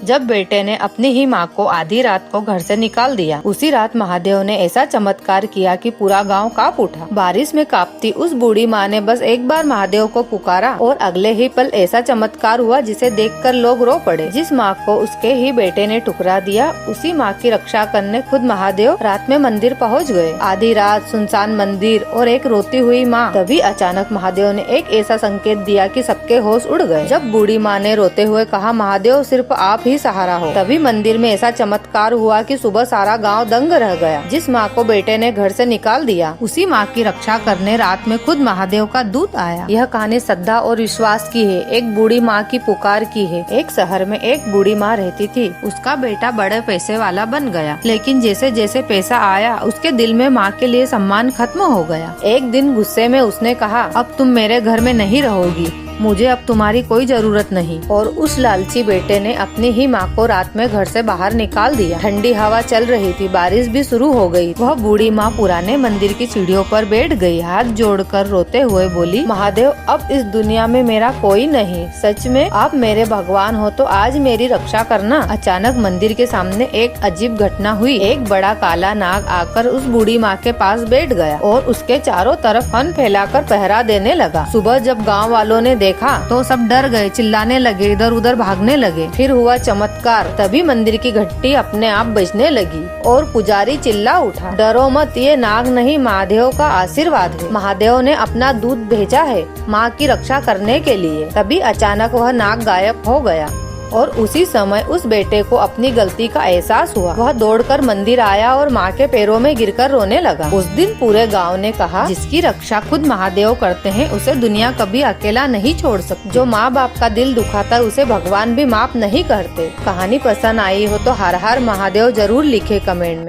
जब बेटे ने अपनी ही माँ को आधी रात को घर से निकाल दिया। उसी रात महादेव ने ऐसा चमत्कार किया कि पूरा गांव कांप उठा। बारिश में कांपती उस बूढ़ी माँ ने बस एक बार महादेव को पुकारा और अगले ही पल ऐसा चमत्कार हुआ जिसे देखकर लोग रो पड़े। जिस माँ को उसके ही बेटे ने ठुकरा दिया, उसी माँ की रक्षा करने खुद महादेव रात में मंदिर पहुँच गए। आधी रात, सुनसान मंदिर और एक रोती हुई माँ। तभी अचानक महादेव ने एक ऐसा संकेत दिया कि सबके होश उड़ गए। जब बूढ़ी माँ ने रोते हुए कहा, महादेव सिर्फ आप ही सहारा हो, तभी मंदिर में ऐसा चमत्कार हुआ कि सुबह सारा गांव दंग रह गया। जिस माँ को बेटे ने घर से निकाल दिया, उसी माँ की रक्षा करने रात में खुद महादेव का दूत आया। यह कहानी श्रद्धा और विश्वास की है, एक बूढ़ी माँ की पुकार की है। एक शहर में एक बूढ़ी माँ रहती थी। उसका बेटा बड़े पैसे वाला बन गया, लेकिन जैसे जैसे पैसा आया उसके दिल में माँ के लिए सम्मान खत्म हो गया। एक दिन गुस्से में उसने कहा, अब तुम मेरे घर में नहीं रहोगी, मुझे अब तुम्हारी कोई जरूरत नहीं। और उस लालची बेटे ने अपनी ही माँ को रात में घर से बाहर निकाल दिया। ठंडी हवा चल रही थी, बारिश भी शुरू हो गई। वह बूढ़ी माँ पुराने मंदिर की सीढ़ियों पर बैठ गई, हाथ जोड़कर रोते हुए बोली, महादेव अब इस दुनिया में मेरा कोई नहीं, सच में आप मेरे भगवान हो तो आज मेरी रक्षा करना। अचानक मंदिर के सामने एक अजीब घटना हुई। एक बड़ा काला नाग आकर उस बूढ़ी माँ के पास बैठ गया और उसके चारों तरफ फन फैलाकर पहरा देने लगा। सुबह जब गाँव वालों ने देखा तो सब डर गए, चिल्लाने लगे, इधर उधर भागने लगे। फिर हुआ चमत्कार, तभी मंदिर की घंटी अपने आप बजने लगी और पुजारी चिल्ला उठा, डरो मत, ये नाग नहीं, महादेव का आशीर्वाद है। महादेव ने अपना दूत भेजा है माँ की रक्षा करने के लिए। तभी अचानक वह नाग गायब हो गया और उसी समय उस बेटे को अपनी गलती का एहसास हुआ। वह दौड़कर मंदिर आया और माँ के पैरों में गिरकर रोने लगा। उस दिन पूरे गांव ने कहा, जिसकी रक्षा खुद महादेव करते हैं उसे दुनिया कभी अकेला नहीं छोड़ सकती। जो माँ बाप का दिल दुखाता है उसे भगवान भी माफ नहीं करते। कहानी पसंद आई हो तो हर हर महादेव जरूर लिखे कमेंट में।